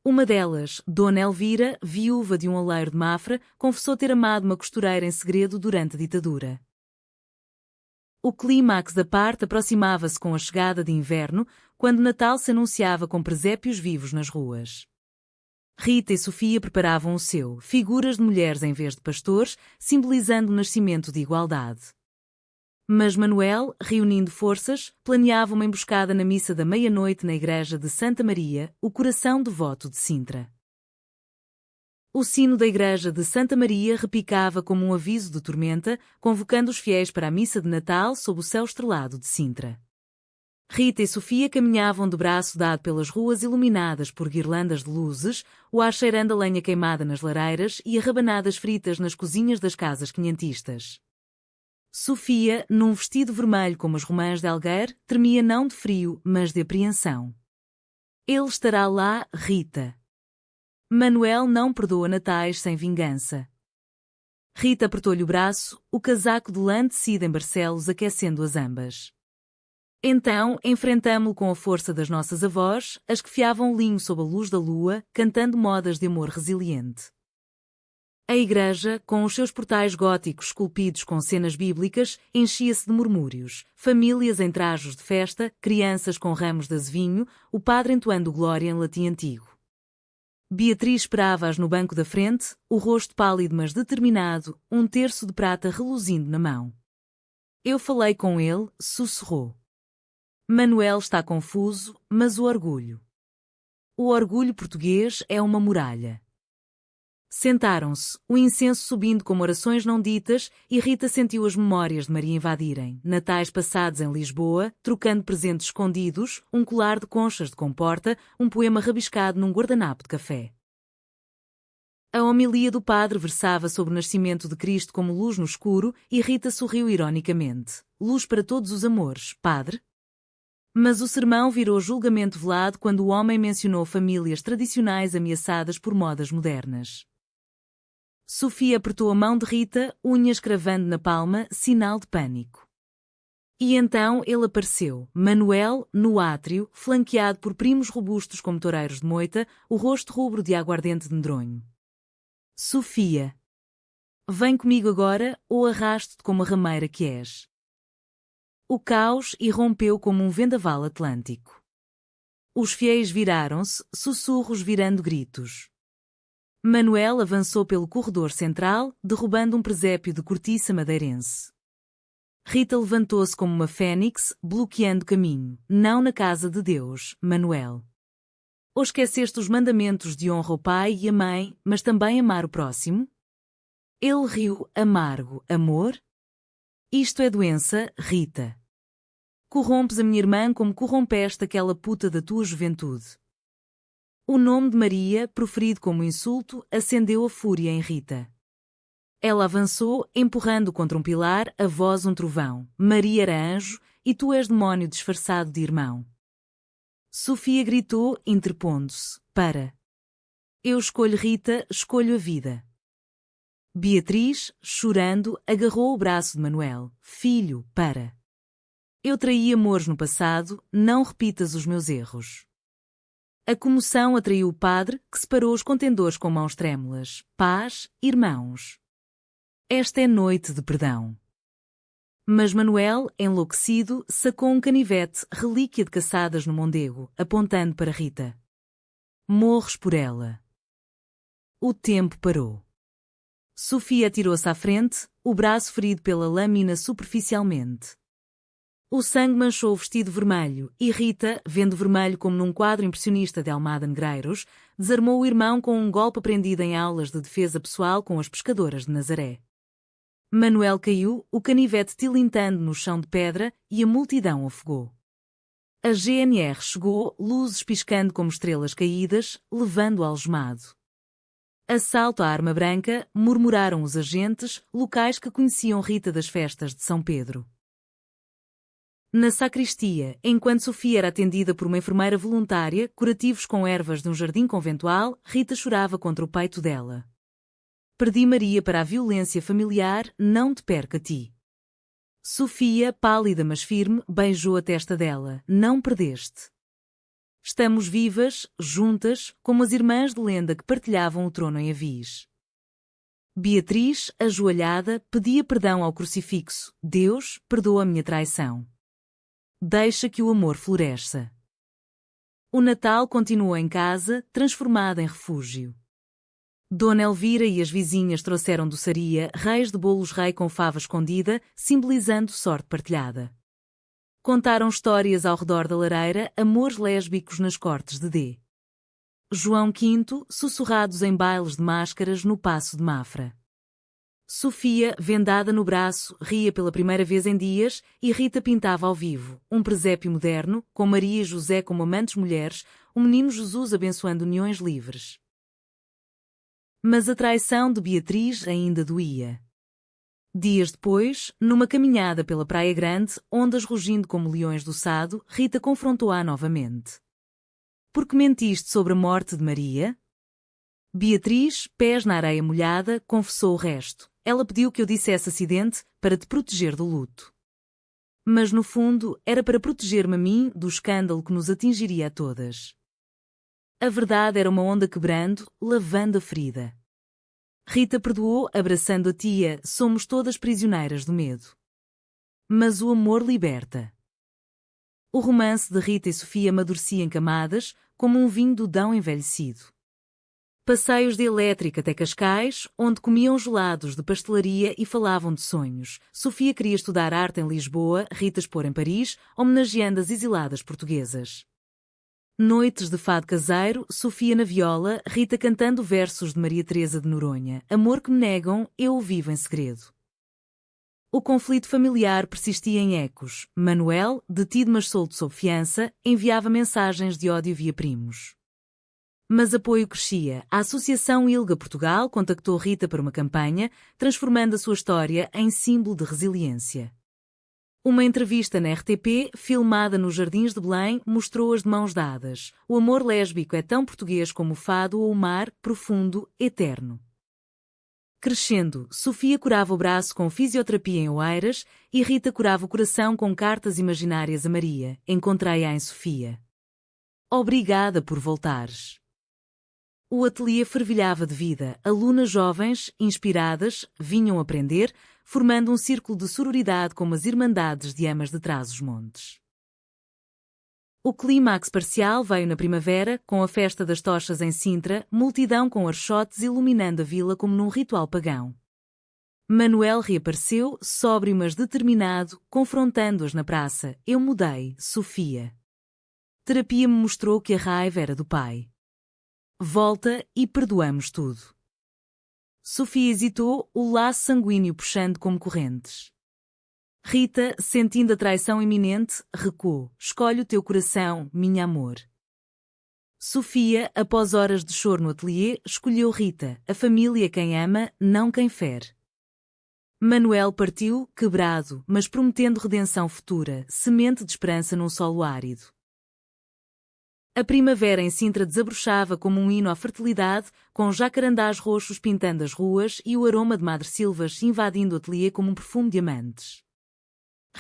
[SPEAKER 1] Uma delas, Dona Elvira, viúva de um oleiro de Mafra, confessou ter amado uma costureira em segredo durante a ditadura. O clímax da parte aproximava-se com a chegada de inverno, quando Natal se anunciava com presépios vivos nas ruas. Rita e Sofia preparavam o seu, figuras de mulheres em vez de pastores, simbolizando o nascimento de igualdade. Mas Manuel, reunindo forças, planeava uma emboscada na missa da meia-noite na igreja de Santa Maria, o coração devoto de Sintra. O sino da igreja de Santa Maria repicava como um aviso de tormenta, convocando os fiéis para a missa de Natal sob o céu estrelado de Sintra. Rita e Sofia caminhavam de braço dado pelas ruas iluminadas por guirlandas de luzes, o ar cheirando a lenha queimada nas lareiras e a rabanadas fritas nas cozinhas das casas quinhentistas. Sofia, num vestido vermelho como as romãs de Alguer, tremia não de frio, mas de apreensão. Ele estará lá, Rita. Manuel não perdoa natais sem vingança. Rita apertou-lhe o braço, o casaco de lã tecido em Barcelos aquecendo-as ambas. Então, enfrentámo-lo com a força das nossas avós, as que fiavam linho sob a luz da lua, cantando modas de amor resiliente. A igreja, com os seus portais góticos esculpidos com cenas bíblicas, enchia-se de murmúrios, famílias em trajos de festa, crianças com ramos de azevinho, o padre entoando glória em latim antigo. Beatriz esperava-as no banco da frente, o rosto pálido mas determinado, um terço de prata reluzindo na mão. Eu falei com ele, sussurrou. Manuel está confuso, mas o orgulho. O orgulho português é uma muralha. Sentaram-se, o incenso subindo como orações não ditas, e Rita sentiu as memórias de Maria invadirem, natais passados em Lisboa, trocando presentes escondidos, um colar de conchas de comporta, um poema rabiscado num guardanapo de café. A homilia do padre versava sobre o nascimento de Cristo como luz no escuro, e Rita sorriu ironicamente. Luz para todos os amores, padre? Mas o sermão virou julgamento velado quando o homem mencionou famílias tradicionais ameaçadas por modas modernas. Sofia apertou a mão de Rita, unhas cravando na palma, sinal de pânico. E então ele apareceu, Manuel, no átrio, flanqueado por primos robustos como toureiros de moita, o rosto rubro de aguardente de medronho. Sofia. Vem comigo agora, ou arrasto-te como a rameira que és. O caos irrompeu como um vendaval atlântico. Os fiéis viraram-se, sussurros virando gritos. Manuel avançou pelo corredor central, derrubando um presépio de cortiça madeirense. Rita levantou-se como uma fênix, bloqueando caminho. Não na casa de Deus, Manuel. Ou esqueceste os mandamentos de honra ao pai e à mãe, mas também amar o próximo? Ele riu, amargo. Amor? Isto é doença, Rita. Corrompes a minha irmã como corrompeste aquela puta da tua juventude. O nome de Maria, proferido como insulto, acendeu a fúria em Rita. Ela avançou, empurrando contra um pilar, a voz um trovão. Maria era anjo, e tu és demónio disfarçado de irmão. Sofia gritou, interpondo-se. Para. Eu escolho Rita, escolho a vida. Beatriz, chorando, agarrou o braço de Manuel. Filho, para. Eu traí amores no passado, não repitas os meus erros. A comoção atraiu o padre, que separou os contendores com mãos trêmulas. Paz, irmãos. Esta é noite de perdão. Mas Manuel, enlouquecido, sacou um canivete, relíquia de caçadas no Mondego, apontando para Rita. Morres por ela. O tempo parou. Sofia atirou-se à frente, o braço ferido pela lâmina superficialmente. O sangue manchou o vestido vermelho, e Rita, vendo vermelho como num quadro impressionista de Almada Negreiros, desarmou o irmão com um golpe aprendido em aulas de defesa pessoal com as pescadoras de Nazaré. Manuel caiu, o canivete tilintando no chão de pedra, e a multidão afogou. A GNR chegou, luzes piscando como estrelas caídas, levando-o algemado. Assalto à arma branca, murmuraram os agentes, locais que conheciam Rita das festas de São Pedro. Na sacristia, enquanto Sofia era atendida por uma enfermeira voluntária, curativos com ervas de um jardim conventual, Rita chorava contra o peito dela. Perdi Maria para a violência familiar, não te perca a ti. Sofia, pálida mas firme, beijou a testa dela. Não perdeste. Estamos vivas, juntas, como as irmãs de lenda que partilhavam o trono em Avis. Beatriz, ajoelhada, pedia perdão ao crucifixo. Deus, perdoa a minha traição. Deixa que o amor floresça. O Natal continuou em casa, transformado em refúgio. Dona Elvira e as vizinhas trouxeram doçaria, reis de bolos rei com fava escondida, simbolizando sorte partilhada. Contaram histórias ao redor da lareira, amores lésbicos nas cortes de D. João V, sussurrados em bailes de máscaras no Paço de Mafra. Sofia, vendada no braço, ria pela primeira vez em dias, e Rita pintava ao vivo, um presépio moderno, com Maria e José como amantes mulheres, o menino Jesus abençoando uniões livres. Mas a traição de Beatriz ainda doía. Dias depois, numa caminhada pela Praia Grande, ondas rugindo como leões do Sado, Rita confrontou-a novamente. Por que mentiste sobre a morte de Maria? Beatriz, pés na areia molhada, confessou o resto. Ela pediu que eu dissesse acidente para te proteger do luto. Mas no fundo, era para proteger-me a mim do escândalo que nos atingiria a todas. A verdade era uma onda quebrando, lavando a ferida. Rita perdoou, abraçando a tia, somos todas prisioneiras do medo. Mas o amor liberta. O romance de Rita e Sofia amadurecia em camadas, como um vinho do Dão envelhecido. Passeios de elétrica até Cascais, onde comiam gelados de pastelaria e falavam de sonhos. Sofia queria estudar arte em Lisboa, Rita expor em Paris, homenageando as exiladas portuguesas. Noites de fado caseiro, Sofia na viola, Rita cantando versos de Maria Teresa de Noronha. Amor que me negam, eu o vivo em segredo. O conflito familiar persistia em ecos. Manuel, detido mas solto sob fiança, enviava mensagens de ódio via primos. Mas apoio crescia. A Associação ILGA Portugal contactou Rita para uma campanha, transformando a sua história em símbolo de resiliência. Uma entrevista na RTP, filmada nos Jardins de Belém, mostrou-as de mãos dadas. O amor lésbico é tão português como o fado ou o mar, profundo, eterno. Crescendo, Sofia curava o braço com fisioterapia em Oeiras e Rita curava o coração com cartas imaginárias a Maria. Encontrei-a em Sofia. Obrigada por voltares. O ateliê fervilhava de vida. Alunas jovens, inspiradas, vinham aprender, formando um círculo de sororidade como as Irmandades de Amas de Trás-os-Montes. O clímax parcial veio na primavera, com a festa das tochas em Sintra, multidão com archotes iluminando a vila como num ritual pagão. Manuel reapareceu, sóbrio mas determinado, confrontando-as na praça. Eu mudei, Sofia. Terapia me mostrou que a raiva era do pai. Volta e perdoamos tudo. Sofia hesitou, o laço sanguíneo puxando como correntes. Rita, sentindo a traição iminente, recuou. Escolhe o teu coração, minha amor. Sofia, após horas de choro no ateliê, escolheu Rita, a família quem ama, não quem fere. Manuel partiu, quebrado, mas prometendo redenção futura, semente de esperança num solo árido. A primavera em Sintra desabrochava como um hino à fertilidade, com jacarandás roxos pintando as ruas e o aroma de madressilvas invadindo o ateliê como um perfume de amantes.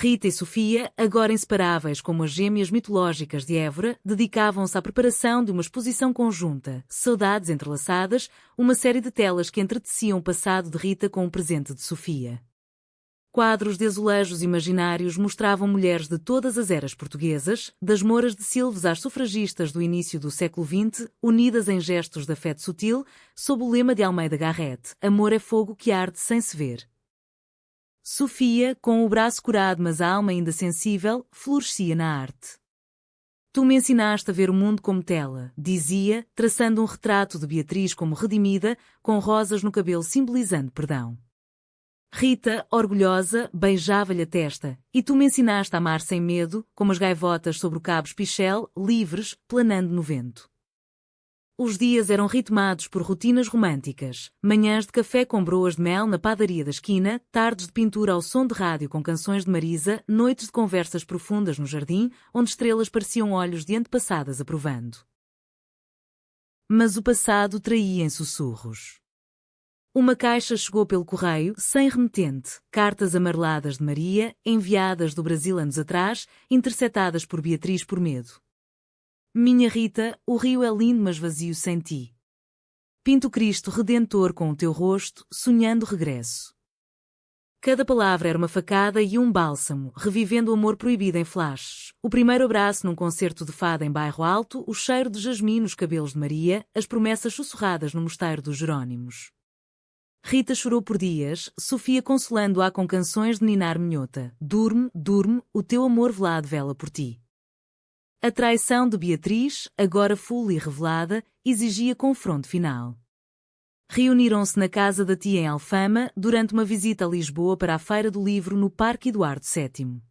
[SPEAKER 1] Rita e Sofia, agora inseparáveis como as gêmeas mitológicas de Évora, dedicavam-se à preparação de uma exposição conjunta, Saudades Entrelaçadas, uma série de telas que entreteciam o passado de Rita com o presente de Sofia. Quadros de azulejos imaginários mostravam mulheres de todas as eras portuguesas, das Mouras de Silves às sufragistas do início do século XX, unidas em gestos de afeto sutil, sob o lema de Almeida Garrett: Amor é fogo que arde sem se ver. Sofia, com o braço curado mas a alma ainda sensível, florescia na arte. Tu me ensinaste a ver o mundo como tela, dizia, traçando um retrato de Beatriz como redimida, com rosas no cabelo simbolizando perdão. Rita, orgulhosa, beijava-lhe a testa, e tu me ensinaste a amar sem medo, como as gaivotas sobre o cabo espichel, livres, planando no vento. Os dias eram ritmados por rotinas românticas, manhãs de café com broas de mel na padaria da esquina, tardes de pintura ao som de rádio com canções de Marisa, noites de conversas profundas no jardim, onde estrelas pareciam olhos de antepassadas aprovando. Mas o passado traía em sussurros. Uma caixa chegou pelo correio, sem remetente, cartas amareladas de Maria, enviadas do Brasil anos atrás, interceptadas por Beatriz por medo. Minha Rita, o rio é lindo mas vazio sem ti. Pinto Cristo Redentor com o teu rosto, sonhando regresso. Cada palavra era uma facada e um bálsamo, revivendo o amor proibido em flashes. O primeiro abraço num concerto de fado em Bairro Alto, o cheiro de jasmim nos cabelos de Maria, as promessas sussurradas no mosteiro dos Jerônimos. Rita chorou por dias, Sofia consolando-a com canções de Ninar Minhota. Durme, durme, o teu amor velado vela por ti. A traição de Beatriz, agora fula e revelada, exigia confronto final. Reuniram-se na casa da tia em Alfama, durante uma visita a Lisboa para a Feira do Livro no Parque Eduardo VII.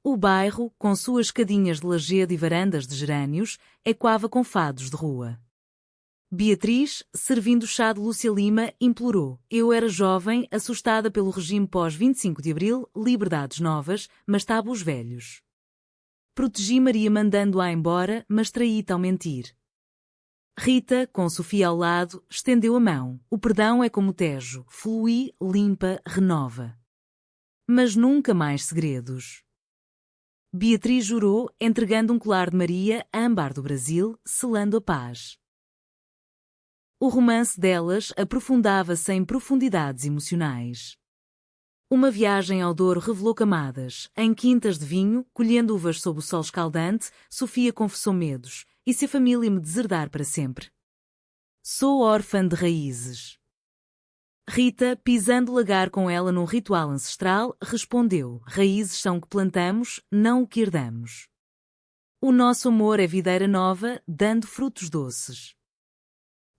[SPEAKER 1] O bairro, com suas escadinhas de lajedo e varandas de gerânios, ecoava com fados de rua. Beatriz, servindo o chá de Lúcia Lima, implorou. Eu era jovem, assustada pelo regime pós-25 de Abril, liberdades novas, mas tabus velhos. Protegi Maria mandando-a embora, mas traí-te ao mentir. Rita, com Sofia ao lado, estendeu a mão. O perdão é como o Tejo, flui, limpa, renova. Mas nunca mais segredos. Beatriz jurou, entregando um colar de Maria a âmbar do Brasil, selando a paz. O romance delas aprofundava-se em profundidades emocionais. Uma viagem ao Douro revelou camadas. Em quintas de vinho, colhendo uvas sob o sol escaldante, Sofia confessou medos. E se a família me deserdar para sempre? Sou órfã de raízes. Rita, pisando o lagar com ela num ritual ancestral, respondeu: raízes são o que plantamos, não o que herdamos. O nosso amor é videira nova, dando frutos doces.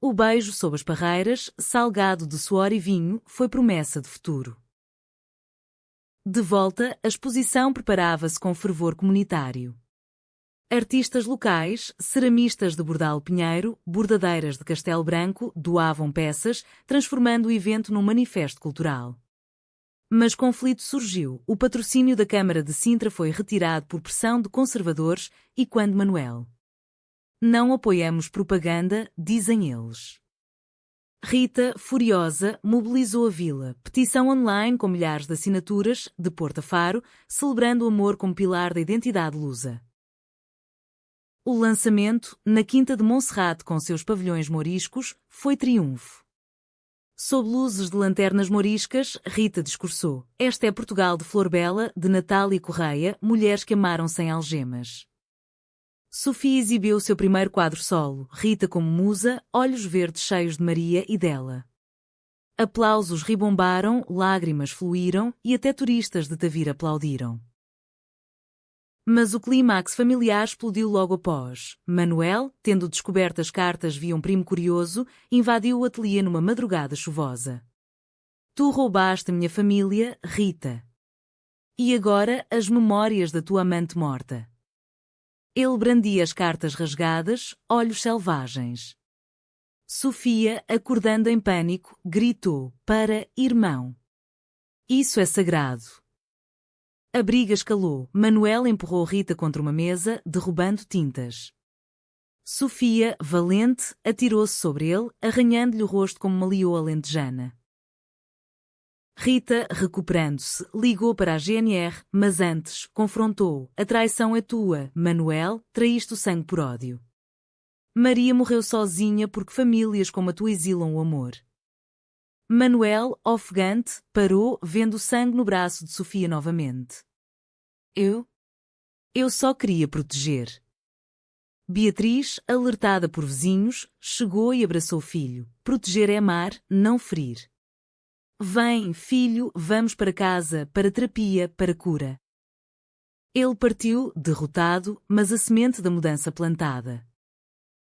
[SPEAKER 1] O beijo sob as parreiras, salgado de suor e vinho, foi promessa de futuro. De volta, a exposição preparava-se com fervor comunitário. Artistas locais, ceramistas de Bordal Pinheiro, bordadeiras de Castelo Branco, doavam peças, transformando o evento num manifesto cultural. Mas conflito surgiu, o patrocínio da Câmara de Sintra foi retirado por pressão de conservadores e quando Manuel. Não apoiamos propaganda, dizem eles. Rita, furiosa, mobilizou a vila, petição online com milhares de assinaturas, de Porto a Faro, celebrando o amor como pilar da identidade lusa. O lançamento, na Quinta de Monserrate com seus pavilhões moriscos, foi triunfo. Sob luzes de lanternas moriscas, Rita discursou. Esta é Portugal de Flor Bela, de Natália Correia, mulheres que amaram sem algemas. Sofia exibiu seu primeiro quadro solo, Rita como musa, olhos verdes cheios de Maria e dela. Aplausos ribombaram, lágrimas fluíram e até turistas de Tavira aplaudiram. Mas o clímax familiar explodiu logo após. Manuel, tendo descoberto as cartas via um primo curioso, invadiu o ateliê numa madrugada chuvosa. Tu roubaste minha família, Rita. E agora as memórias da tua amante morta. Ele brandia as cartas rasgadas, olhos selvagens. Sofia, acordando em pânico, gritou, para, irmão. Isso é sagrado. A briga escalou. Manuel empurrou Rita contra uma mesa, derrubando tintas. Sofia, valente, atirou-se sobre ele, arranhando-lhe o rosto como uma leoa alentejana. Rita, recuperando-se, ligou para a GNR, mas antes, confrontou. A traição é tua, Manuel, traíste o sangue por ódio. Maria morreu sozinha porque famílias como a tua exilam o amor. Manuel, ofegante, parou, vendo o sangue no braço de Sofia novamente. Eu só queria proteger. Beatriz, alertada por vizinhos, chegou e abraçou o filho. Proteger é amar, não ferir. Vem, filho, vamos para casa, para terapia, para cura. Ele partiu, derrotado, mas a semente da mudança plantada.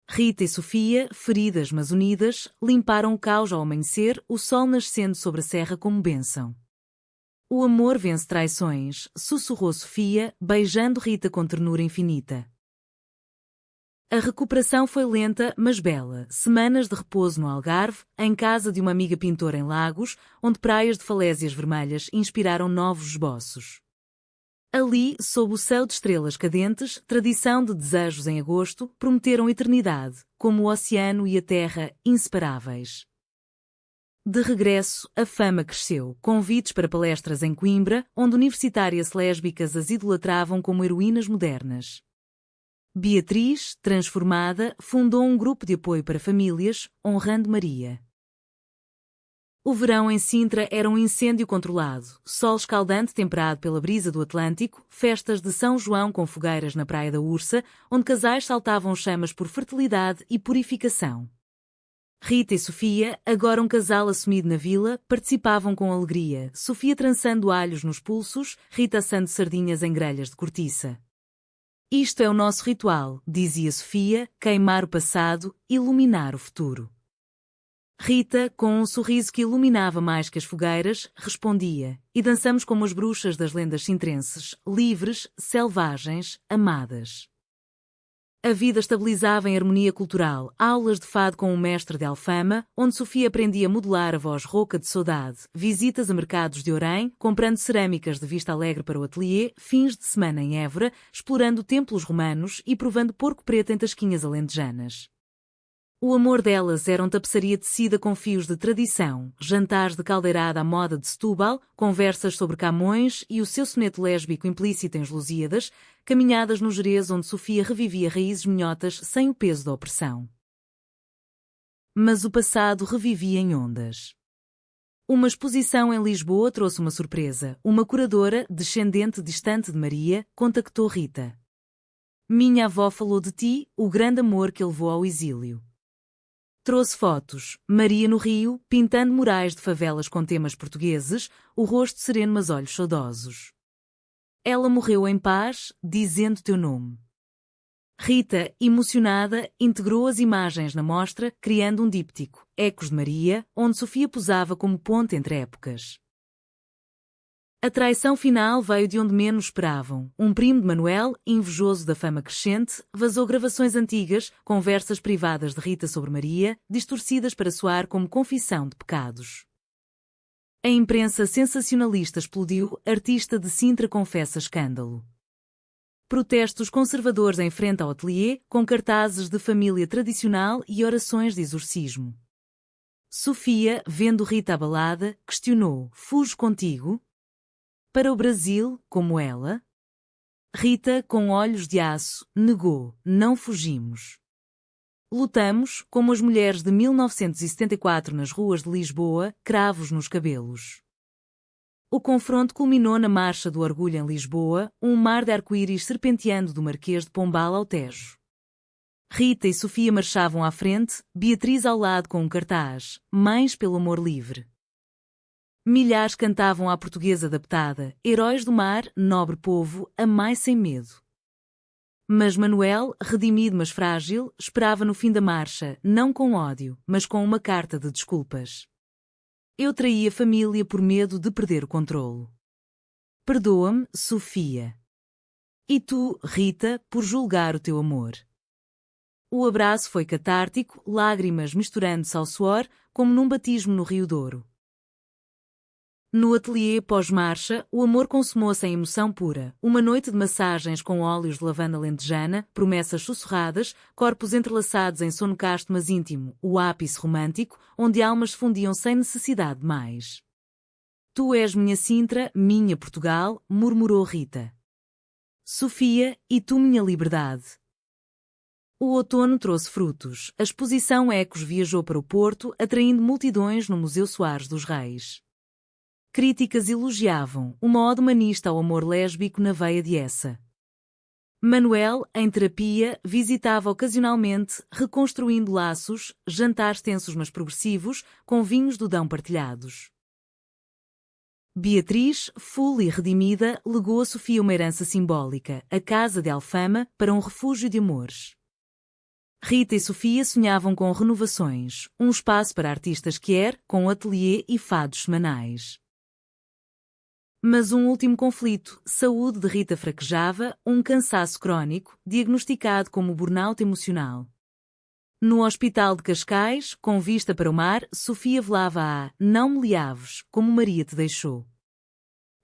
[SPEAKER 1] Rita e Sofia, feridas mas unidas, limparam o caos ao amanhecer, o sol nascendo sobre a serra como bênção. O amor vence traições, sussurrou Sofia, beijando Rita com ternura infinita. A recuperação foi lenta, mas bela. Semanas de repouso no Algarve, em casa de uma amiga pintora em Lagos, onde praias de falésias vermelhas inspiraram novos esboços. Ali, sob o céu de estrelas cadentes, tradição de desejos em agosto, prometeram eternidade, como o oceano e a terra, inseparáveis. De regresso, a fama cresceu, convites para palestras em Coimbra, onde universitárias lésbicas as idolatravam como heroínas modernas. Beatriz, transformada, fundou um grupo de apoio para famílias, honrando Maria. O verão em Sintra era um incêndio controlado, sol escaldante temperado pela brisa do Atlântico, festas de São João com fogueiras na Praia da Ursa, onde casais saltavam chamas por fertilidade e purificação. Rita e Sofia, agora um casal assumido na vila, participavam com alegria, Sofia trançando alhos nos pulsos, Rita assando sardinhas em grelhas de cortiça. Isto é o nosso ritual, dizia Sofia, queimar o passado, iluminar o futuro. Rita, com um sorriso que iluminava mais que as fogueiras, respondia, e dançamos como as bruxas das lendas sintrenses, livres, selvagens, amadas. A vida estabilizava em harmonia cultural, aulas de fado com um mestre de Alfama, onde Sofia aprendia a modular a voz rouca de saudade, visitas a mercados de Orém, comprando cerâmicas de Vista Alegre para o ateliê, fins de semana em Évora, explorando templos romanos e provando porco preto em tasquinhas alentejanas. O amor delas era tapeçaria tecida com fios de tradição, jantares de caldeirada à moda de Setúbal, conversas sobre Camões e o seu soneto lésbico implícito em Os Lusíadas, caminhadas no Jerez onde Sofia revivia raízes minhotas sem o peso da opressão. Mas o passado revivia em ondas. Uma exposição em Lisboa trouxe uma surpresa. Uma curadora, descendente distante de Maria, contactou Rita. Minha avó falou de ti, o grande amor que a levou ao exílio. Trouxe fotos, Maria no Rio, pintando murais de favelas com temas portugueses, o rosto sereno mas olhos saudosos. Ela morreu em paz, dizendo teu nome. Rita, emocionada, integrou as imagens na mostra, criando um díptico, Ecos de Maria, onde Sofia posava como ponte entre épocas. A traição final veio de onde menos esperavam. Um primo de Manuel, invejoso da fama crescente, vazou gravações antigas, conversas privadas de Rita sobre Maria, distorcidas para soar como confissão de pecados. A imprensa sensacionalista explodiu, artista de Sintra confessa escândalo. Protestos conservadores em frente ao ateliê, com cartazes de família tradicional e orações de exorcismo. Sofia, vendo Rita abalada, questionou, fujo contigo? Para o Brasil, como ela? Rita, com olhos de aço, negou, não fugimos. Lutamos, como as mulheres de 1974 nas ruas de Lisboa, cravos nos cabelos. O confronto culminou na Marcha do Orgulho em Lisboa, um mar de arco-íris serpenteando do Marquês de Pombal ao Tejo. Rita e Sofia marchavam à frente, Beatriz ao lado com um cartaz: Mães pelo Amor Livre. Milhares cantavam à portuguesa adaptada: Heróis do mar, nobre povo, amai sem medo. Mas Manuel, redimido mas frágil, esperava no fim da marcha, não com ódio, mas com uma carta de desculpas. Eu traí a família por medo de perder o controlo. Perdoa-me, Sofia. E tu, Rita, por julgar o teu amor. O abraço foi catártico, lágrimas misturando-se ao suor, como num batismo no Rio Douro. No ateliê pós-marcha, o amor consumou-se em emoção pura. Uma noite de massagens com óleos de lavanda lentejana, promessas sussurradas, corpos entrelaçados em sono casto mas íntimo, o ápice romântico, onde almas se fundiam sem necessidade de mais. Tu és minha Sintra, minha Portugal, murmurou Rita. Sofia, e tu minha liberdade. O outono trouxe frutos. A exposição Ecos viajou para o Porto, atraindo multidões no Museu Soares dos Reis. Críticas elogiavam uma ode humanista ao amor lésbico na veia de Essa. Manuel, em terapia, visitava ocasionalmente, reconstruindo laços, jantares tensos mas progressivos, com vinhos do Dão partilhados. Beatriz, full e redimida, legou a Sofia uma herança simbólica, a Casa de Alfama, para um refúgio de amores. Rita e Sofia sonhavam com renovações, um espaço para artistas quer, com ateliê e fados semanais. Mas um último conflito, saúde de Rita fraquejava, um cansaço crónico, diagnosticado como burnout emocional. No hospital de Cascais, com vista para o mar, Sofia velava a não me liaves, como Maria te deixou.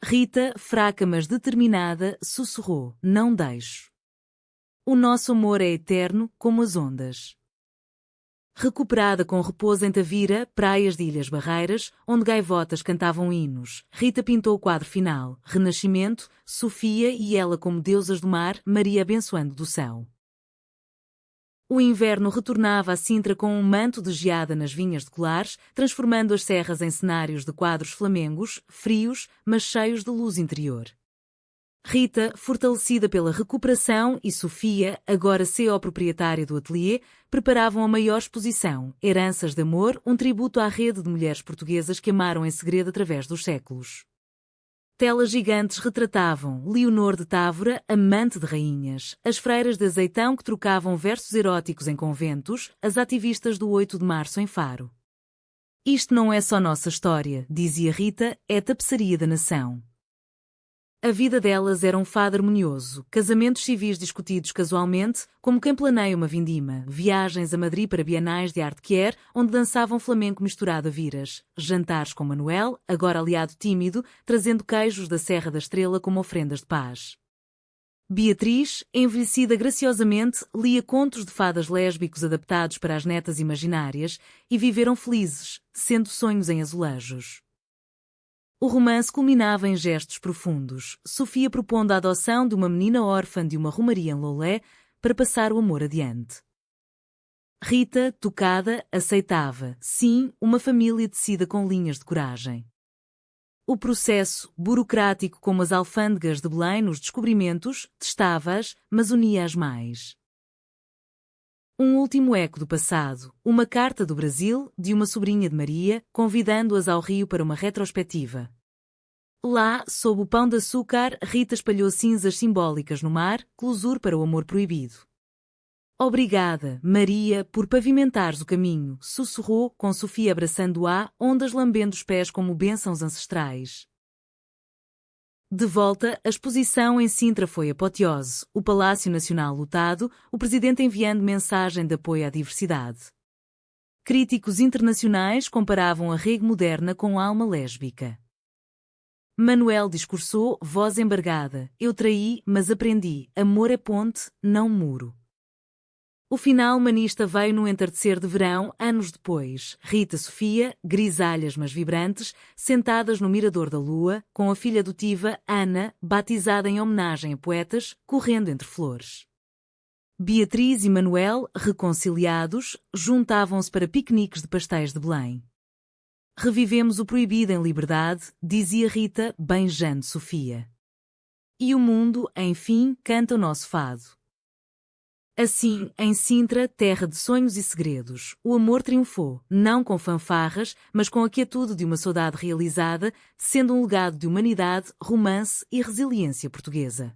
[SPEAKER 1] Rita, fraca mas determinada, sussurrou, não deixo. O nosso amor é eterno, como as ondas. Recuperada com repouso em Tavira, praias de Ilhas Barreiras, onde gaivotas cantavam hinos, Rita pintou o quadro final, Renascimento, Sofia e ela como deusas do mar, Maria abençoando do céu. O inverno retornava a Sintra com um manto de geada nas vinhas de Colares, transformando as serras em cenários de quadros flamengos, frios, mas cheios de luz interior. Rita, fortalecida pela recuperação, e Sofia, agora CEO proprietária do ateliê, preparavam a maior exposição, Heranças de Amor, um tributo à rede de mulheres portuguesas que amaram em segredo através dos séculos. Telas gigantes retratavam Leonor de Távora, amante de rainhas, as freiras de Azeitão que trocavam versos eróticos em conventos, as ativistas do 8 de março em Faro. Isto não é só nossa história, dizia Rita, é tapeçaria da nação. A vida delas era um fado harmonioso, casamentos civis discutidos casualmente, como quem planeia uma vindima, viagens a Madrid para bienais de arte quer, onde dançavam flamenco misturado a viras, jantares com Manuel, agora aliado tímido, trazendo queijos da Serra da Estrela como ofrendas de paz. Beatriz, envelhecida graciosamente, lia contos de fadas lésbicos adaptados para as netas imaginárias, e viveram felizes, sendo sonhos em azulejos. O romance culminava em gestos profundos, Sofia propondo a adoção de uma menina órfã de uma romaria em Loulé para passar o amor adiante. Rita, tocada, aceitava, sim, uma família tecida com linhas de coragem. O processo, burocrático como as alfândegas de Belém nos descobrimentos, testava-as, mas unia-as mais. Um último eco do passado, uma carta do Brasil, de uma sobrinha de Maria, convidando-as ao Rio para uma retrospectiva. Lá, sob o pão de açúcar, Rita espalhou cinzas simbólicas no mar, closure para o amor proibido. Obrigada, Maria, por pavimentares o caminho, sussurrou, com Sofia abraçando-a, ondas lambendo os pés como bênçãos ancestrais. De volta, a exposição em Sintra foi apoteose, o Palácio Nacional lotado, o presidente enviando mensagem de apoio à diversidade. Críticos internacionais comparavam a reg moderna com a alma lésbica. Manuel discursou, voz embargada, eu traí, mas aprendi, amor é ponte, não muro. O final humanista veio no entardecer de verão, anos depois. Rita Sofia, grisalhas mas vibrantes, sentadas no mirador da lua, com a filha adotiva, Ana, batizada em homenagem a poetas, correndo entre flores. Beatriz e Manuel, reconciliados, juntavam-se para piqueniques de pastéis de Belém. Revivemos o proibido em liberdade, dizia Rita, beijando Sofia. E o mundo, enfim, canta o nosso fado. Assim, em Sintra, terra de sonhos e segredos, o amor triunfou, não com fanfarras, mas com a quietude de uma saudade realizada, sendo um legado de humanidade, romance e resiliência portuguesa.